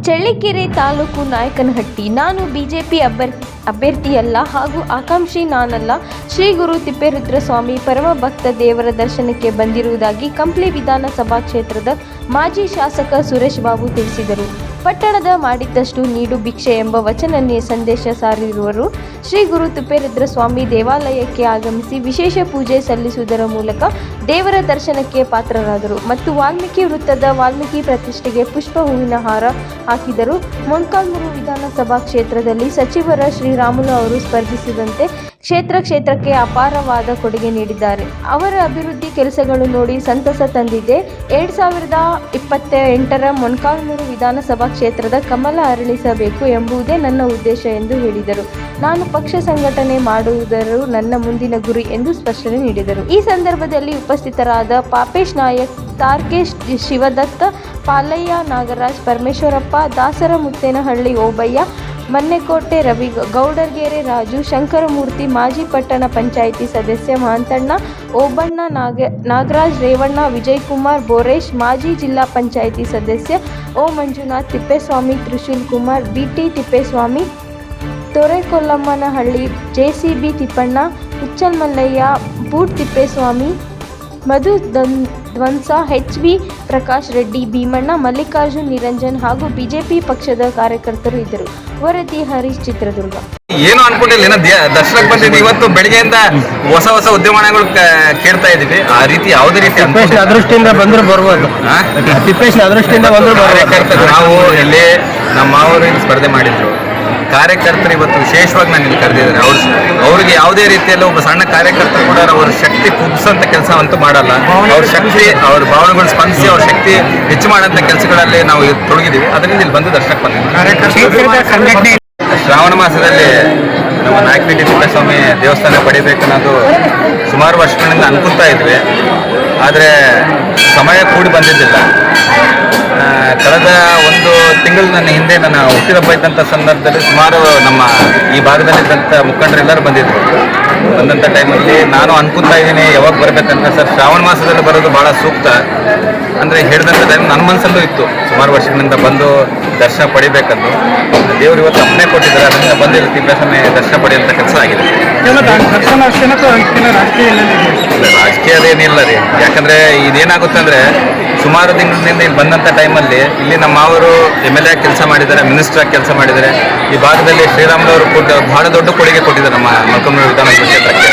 ಚಳ್ಳಕೆರೆ ತಾಲೂಕು ನಾಯಕನಹಟ್ಟಿ. ನಾನು ಬಿಜೆಪಿ ಅಭ್ಯರ್ಥಿಯಲ್ಲ ಹಾಗೂ ಆಕಾಂಕ್ಷಿ ನಾನಲ್ಲ. ಶ್ರೀ ಗುರು ತಿಪ್ಪೇರುದ್ರಸ್ವಾಮಿ ಪರಮ ಭಕ್ತ ದೇವರ ದರ್ಶನಕ್ಕೆ ಬಂದಿರುವುದಾಗಿ ಕಂಪ್ಲಿ ವಿಧಾನಸಭಾ ಕ್ಷೇತ್ರದ ಮಾಜಿ ಶಾಸಕ ಸುರೇಶ್ ಬಾಬು ತಿಳಿಸಿದರು. ಪಟ್ಟಣದ ಮಾಡಿದ್ದಷ್ಟು ನೀಡು ಭಿಕ್ಷೆ ಎಂಬ ವಚನ ಸಂದೇಶ ಸಾರಿರುವರು. ಶ್ರೀ ಗುರು ತಿಪ್ಪೇರುದ್ರಸ್ವಾಮಿ ದೇವಾಲಯಕ್ಕೆ ಆಗಮಿಸಿ ವಿಶೇಷ ಪೂಜೆ ಸಲ್ಲಿಸುವುದರ ಮೂಲಕ ದೇವರ ದರ್ಶನಕ್ಕೆ ಪಾತ್ರರಾದರು ಮತ್ತು ವಾಲ್ಮೀಕಿ ವೃತ್ತದ ವಾಲ್ಮೀಕಿ ಪ್ರತಿಷ್ಠೆಗೆ ಪುಷ್ಪ ಹೂವಿನ ಹಾರ ಹಾಕಿದರು. ಮೊಳಕಾಲ್ಮೂರು ವಿಧಾನಸಭಾ ಕ್ಷೇತ್ರದಲ್ಲಿ ಸಚಿವರ ಶ್ರೀರಾಮುಲು ಅವರು ಸ್ಪರ್ಧಿಸಿದಂತೆ ಕ್ಷೇತ್ರಕ್ಕೆ ಅಪಾರವಾದ ಕೊಡುಗೆ ನೀಡಿದ್ದಾರೆ. ಅವರ ಅಭಿವೃದ್ಧಿ ಕೆಲಸಗಳು ನೋಡಿ ಸಂತಸ ತಂದಿದೆ. 2028ರ ಮೊಳಕಾಲ್ಮೂರು ವಿಧಾನಸಭಾ ಕ್ಷೇತ್ರದ ಕಮಲ ಅರಳಿಸಬೇಕು ಎಂಬುದೇ ನನ್ನ ಉದ್ದೇಶ ಎಂದು ಹೇಳಿದರು. ನಾನು ಪಕ್ಷ ಸಂಘಟನೆ ಮಾಡುವುದರು ನನ್ನ ಮುಂದಿನ ಗುರಿ ಎಂದು ಸ್ಪಷ್ಟನೆ ನೀಡಿದರು. ಈ ಸಂದರ್ಭದಲ್ಲಿ ಉಪಸ್ಥಿತರಾದ ಪಾಪೇಶ್ ನಾಯಕ್, ತಾರ್ಕೇಶ್, ಶಿವದತ್ತ, ಪಾಲಯ್ಯ, ನಾಗರಾಜ್, ಪರಮೇಶ್ವರಪ್ಪ, ದಾಸರ ಮುತ್ತೇನಹಳ್ಳಿ ಓಬಯ್ಯ, ಮನ್ನೆಕೋಟೆ ರವಿ, ಗೌಡರ್ಗೆರೆ ರಾಜು, ಶಂಕರಮೂರ್ತಿ, ಮಾಜಿ ಪಟ್ಟಣ ಪಂಚಾಯಿತಿ ಸದಸ್ಯ ಮಹಂತಣ್ಣ, ಓಬಣ್ಣ, ನಾಗರಾಜ್, ರೇವಣ್ಣ, ವಿಜಯಕುಮಾರ್, ಬೋರೇಶ್, ಮಾಜಿ ಜಿಲ್ಲಾ ಪಂಚಾಯಿತಿ ಸದಸ್ಯ O Manjunath, Thippeswamy, Trishul Kumar, BT Thippeswamy, Torekollammanahalli, JCB Thippanna, Huchal Mallaiah, boot Thippeswamy, Madhu ಧ್ವಂಸ, HB ಪ್ರಕಾಶ್ ರೆಡ್ಡಿ, ಭೀಮಣ್ಣ, ಮಲ್ಲಿಕಾರ್ಜುನ್, ನಿರಂಜನ್ ಹಾಗೂ ಬಿಜೆಪಿ ಪಕ್ಷದ ಕಾರ್ಯಕರ್ತರು ಇದ್ದರು. ವರದಿ ಹರೀಶ್, ಚಿತ್ರದುರ್ಗ. ಏನು ಅನ್ಕೊಂಡಿಲ್ಲ, ದರ್ಶನಕ್ಕೆ ಬಂದಿದ್ದೀವಿ. ಇವತ್ತು ಬೆಳಿಗ್ಗೆಯಿಂದ ಹೊಸ ಉದ್ಯಮಗಳು ಕೇಳ್ತಾ ಇದೀವಿ. ಆ ರೀತಿ ಯಾವುದೇ ರೀತಿ ಅದೃಷ್ಟಿಯಿಂದ ಬಂದ್ರು ಬರ್ಬೋದು. ತಿಪ್ಪೇಶ್ ಅದೃಷ್ಟಿಯಿಂದ ಬಂದ್ರು ಕಾರ್ಯಕರ್ತರು ನಾವು ಇಲ್ಲಿ ನಮ್ಮ ಮಾವರು ಸ್ಪರ್ಧೆ ಮಾಡಿದ್ರು. ಕಾರ್ಯಕರ್ತರು ಇವತ್ತು ವಿಶೇಷವಾಗಿ ನಾನು ಇಲ್ಲಿ ಕರೆದಿದ್ದಾರೆ. ಅವ್ರಿಗೆ ಯಾವುದೇ ರೀತಿಯಲ್ಲಿ ಒಬ್ಬ ಸಣ್ಣ ಕಾರ್ಯಕರ್ತರು ಕೂಡ ಅವ್ರ ಶಕ್ತಿ ಕುಗ್ಸಂತ ಕೆಲಸ ಅಂತೂ ಮಾಡಲ್ಲ. ಅವ್ರ ಶಕ್ತಿ, ಅವ್ರ ಭಾವನೆಗಳು ಸ್ಪಂದಿಸಿ ಅವ್ರ ಶಕ್ತಿ ಹೆಚ್ಚು ಮಾಡೋಂಥ ಕೆಲಸಗಳಲ್ಲಿ ನಾವು ತೊಡಗಿದ್ದೀವಿ. ಅದರಿಂದ ಇಲ್ಲಿ ಬಂದು ದರ್ಶನಕ್ಕೆ ಬಂದಿದ್ದೀವಿ. ಶ್ರಾವಣ ಮಾಸದಲ್ಲಿ ನಮ್ಮ ನಾಯಕನಹಟ್ಟಿ ತಿಪ್ಪೇಸ್ವಾಮಿ ದೇವಸ್ಥಾನ ಪಡಿಬೇಕನ್ನೋದು ಸುಮಾರು ವರ್ಷಗಳಿಂದ ಅನ್ಕೊತಾ ಇದ್ವಿ. ಆದರೆ ಸಮಯ ಕೂಡಿ ಬಂದಿದ್ದಿಲ್ಲ. ಕಳೆದ ಒಂದು ತಿಂಗಳು ನನ್ನ ಹಿಂದೆ ನನ್ನ ಹುಟ್ಟಿದಬ್ಬ ಇದ್ದಂಥ ಸಂದರ್ಭದಲ್ಲಿ ಸುಮಾರು ನಮ್ಮ ಈ ಭಾಗದಲ್ಲಿದ್ದಂಥ ಮುಖಂಡರೆಲ್ಲರೂ ಬಂದಿದ್ದರು. ಬಂದಂಥ ಟೈಮಲ್ಲಿ ನಾನು ಅನ್ಕೊತಾ ಇದ್ದೀನಿ ಯಾವಾಗ ಬರಬೇಕಂತ. ಸರ್, ಶ್ರಾವಣ ಮಾಸದಲ್ಲಿ ಬರೋದು ಭಾಳ ಸೂಕ್ತ ಅಂದರೆ ಹೇಳಿದಂಥ ಟೈಮ್ ನನ್ನ ಮನಸ್ಸಲ್ಲೂ ಇತ್ತು. ಸುಮಾರು ವರ್ಷಗಳಿಂದ ಬಂದು ದರ್ಶನ ಪಡಿಬೇಕಂದು ದೇವರು ಇವತ್ತು ಅಪ್ಪಣೆ ಕೊಟ್ಟಿದ್ದಾರೆ. ಅದರಿಂದ ಬಂದಿಲ್ಲ ತಿಪ್ಪೇಸ್ವಾಮಿ ದರ್ಶನ ಪಡೆಯುವಂಥ ಕೆಲಸ ಆಗಿದೆ. ರಾಜಕೀಯದೇನಿಲ್ಲ ರೀ. ಯಾಕಂದರೆ ಇದೇನಾಗುತ್ತೆ ಅಂದರೆ ಸುಮಾರು ತಿಂಗಳಿಂದ ಇಲ್ಲಿ ಬಂದಂಥ ಟೈಮಲ್ಲಿ ಇಲ್ಲಿ ನಮ್ಮ ಅವರು MLA ಕೆಲಸ ಮಾಡಿದ್ದಾರೆ, ಮಿನಿಸ್ಟರ್ ಆಗಿ ಕೆಲಸ ಮಾಡಿದ್ದಾರೆ. ಈ ಭಾಗದಲ್ಲಿ ಶ್ರೀರಾಮುಲು ಅವರು ಬಹಳ ದೊಡ್ಡ ಕೊಡುಗೆ ಕೊಟ್ಟಿದ್ದಾರೆ ನಮ್ಮ ಮೊಳಕಾಲ್ಮೂರು ವಿಧಾನಸಭಾ ಕ್ಷೇತ್ರಕ್ಕೆ.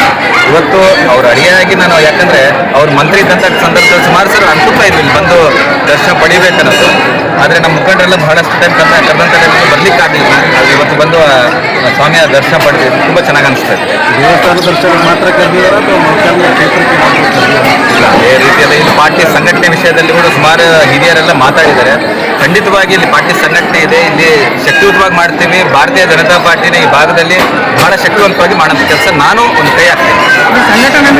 ಇವತ್ತು ಅವ್ರ ಅಡಿಯಾಗಿ ನಾನು, ಯಾಕಂದರೆ ಅವ್ರ ಮಂತ್ರಿ ಇದ್ದಂಥ ಸಂದರ್ಭದಲ್ಲಿ ಸುಮಾರು ಸಲ ಅನ್ಕೊತಾ ಇದ್ವಿ ಇಲ್ಲಿ ಬಂದು ದರ್ಶನ ಪಡಿಬೇಕನ್ನೋದು. ಆದರೆ ನಮ್ಮ ಮುಖಂಡರೆಲ್ಲ ಬಹಳಷ್ಟು ಟೈಮ್ ಕರೆದಂಥ ಟೈಮಲ್ಲಿ ಬರ್ಲಿಕ್ಕಾಗಲಿಲ್ಲ. ಅದು ಇವತ್ತು ಬಂದು ಸ್ವಾಮಿಯ ದರ್ಶನ ಪಡೆದಿದ್ದು ತುಂಬ ಚೆನ್ನಾಗಿ ಅನಿಸ್ತಾ ಇದೆ. ದೇವಸ್ಥಾನ ದರ್ಶನ ಮಾತ್ರ ಕರೆದಿದ್ದಾರೆ ಅಥವಾ ಮೊಳಕಾಲ್ಮೂರು ಕ್ಷೇತ್ರಕ್ಕೆ ಇಲ್ಲ, ಅದೇ ರೀತಿಯಲ್ಲಿ ಇಲ್ಲಿ ಪಾರ್ಟಿ ಸಂಘಟನೆ ವಿಷಯದಲ್ಲಿ ಕೂಡ ಸುಮಾರು ಹಿರಿಯರೆಲ್ಲ ಮಾತಾಡಿದ್ದಾರೆ. ಖಂಡಿತವಾಗಿ ಇಲ್ಲಿ ಪಾರ್ಟಿ ಸಂಘಟನೆ ಇದೆ. ಇಲ್ಲಿ ಶಕ್ತಿಯುತವಾಗಿ ಮಾಡ್ತೀವಿ. ಭಾರತೀಯ ಜನತಾ ಪಾರ್ಟಿನ ಈ ಭಾಗದಲ್ಲಿ ಬಹಳ ಶಕ್ತಿವಂತವಾಗಿ ಮಾಡೋಂಥ ಕೆಲಸ ನಾನು ಒಂದು ಕೈ ಹಾಕ್ತೀನಿ. ಸಂಘಟನೆ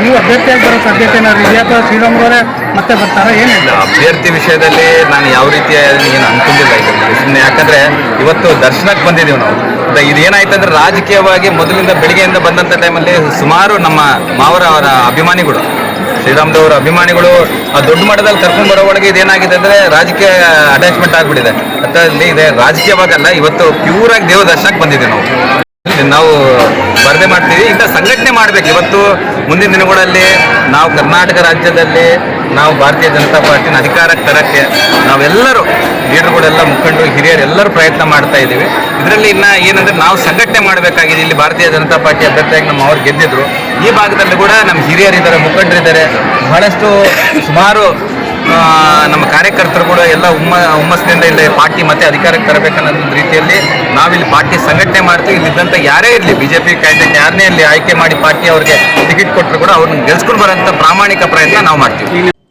ನೀವು ಅಭ್ಯರ್ಥಿಯಾಗಿ ಬರೋ ಸಾಧ್ಯತೆ ಇದೆಯಾ ಅಥವಾ ಶ್ರೀರಾಮುಲು ಮತ್ತೆ ಬರ್ತಾರಾ? ಏನಿಲ್ಲ, ಅಭ್ಯರ್ಥಿ ವಿಷಯದಲ್ಲಿ ನಾನು ಯಾವ ರೀತಿಯ ಏನು ಅನ್ಕೊಂಡಿಲ್ಲ ಇದರಲ್ಲಿ. ಸುಮ್ಮನೆ ಯಾಕಂದರೆ ಇವತ್ತು ದರ್ಶನಕ್ಕೆ ಬಂದಿದ್ದೀವಿ ನಾವು. ಇದೇನಾಯ್ತು ಅಂದರೆ ರಾಜಕೀಯವಾಗಿ ಮೊದಲಿಂದ ಬೆಳಿಗ್ಗೆಯಿಂದ ಬಂದಂಥ ಟೈಮಲ್ಲಿ ಸುಮಾರು ನಮ್ಮ ಮಾವರ ಅವರ ಅಭಿಮಾನಿಗಳು, ಶ್ರೀರಾಮುಲು ಅಭಿಮಾನಿಗಳು ಆ ದೊಡ್ಡ ಮಟ್ಟದಲ್ಲಿ ಕರ್ಕೊಂಡ್ಬರೋ ಒಳಗೆ ಇದೇನಾಗಿದೆ ಅಂದರೆ ರಾಜಕೀಯ ಅಟ್ಯಾಚ್ಮೆಂಟ್ ಆಗಿಬಿಟ್ಟಿದೆ. ಅದರಲ್ಲಿ ಇದೆ ರಾಜಕೀಯವಾಗಲ್ಲ. ಇವತ್ತು ಪ್ಯೂರಾಗಿ ದೇವ ದರ್ಶನಕ್ಕೆ ಬಂದಿದ್ದೀವಿ ನಾವು ಸ್ಪರ್ಧೆ ಮಾಡ್ತೀವಿ. ಇಂಥ ಸಂಘಟನೆ ಮಾಡಬೇಕು. ಇವತ್ತು ಮುಂದಿನ ದಿನಗಳಲ್ಲಿ ನಾವು ಕರ್ನಾಟಕ ರಾಜ್ಯದಲ್ಲಿ ನಾವು ಭಾರತೀಯ ಜನತಾ ಪಾರ್ಟಿನ ಅಧಿಕಾರಕ್ಕೆ ತರಕ್ಕೆ ನಾವೆಲ್ಲರೂ ಲೀಡರ್ಗಳೆಲ್ಲ, ಮುಖಂಡರು, ಹಿರಿಯರು ಎಲ್ಲರೂ ಪ್ರಯತ್ನ ಮಾಡ್ತಾ ಇದ್ದೀವಿ. ಇದರಲ್ಲಿ ಇನ್ನು ಏನಂದರೆ ನಾವು ಸಂಘಟನೆ ಮಾಡಬೇಕಾಗಿದೆ. ಇಲ್ಲಿ ಭಾರತೀಯ ಜನತಾ ಪಾರ್ಟಿ ಅಭ್ಯರ್ಥಿಯಾಗಿ ನಮ್ಮ ಅವ್ರು ಗೆದ್ದಿದ್ರು. ಈ ಭಾಗದಲ್ಲಿ ಕೂಡ ನಮ್ಮ ಹಿರಿಯರಿದ್ದಾರೆ, ಮುಖಂಡರಿದ್ದಾರೆ, ಬಹಳಷ್ಟು ಸುಮಾರು ನಮ್ಮ ಕಾರ್ಯಕರ್ತರು ಕೂಡ ಎಲ್ಲ ಹುಮ್ಮಸ್ಸಿನಿಂದ ಇಲ್ಲಿ ಪಾರ್ಟಿ ಮತ್ತೆ ಅಧಿಕಾರಕ್ಕೆ ತರಬೇಕನ್ನೋ ರೀತಿಯಲ್ಲಿ ನಾವಿಲ್ಲಿ ಪಾರ್ಟಿ ಸಂಘಟನೆ ಮಾಡ್ತೀವಿ. ಇಲ್ಲಿದ್ದಂಥ ಯಾರೇ ಇರಲಿ, BJP ಕ್ಯಾಂಡಿಡೇಟ್ ಯಾರನ್ನೇ ಇಲ್ಲಿ ಆಯ್ಕೆ ಮಾಡಿ ಪಾರ್ಟಿ ಅವ್ರಿಗೆ ಟಿಕೆಟ್ ಕೊಟ್ಟರು ಕೂಡ ಅವ್ರನ್ನ ಗೆಲ್ಸ್ಕೊಂಡು ಬರೋಂಥ ಪ್ರಾಮಾಣಿಕ ಪ್ರಯತ್ನ ನಾವು ಮಾಡ್ತೀವಿ.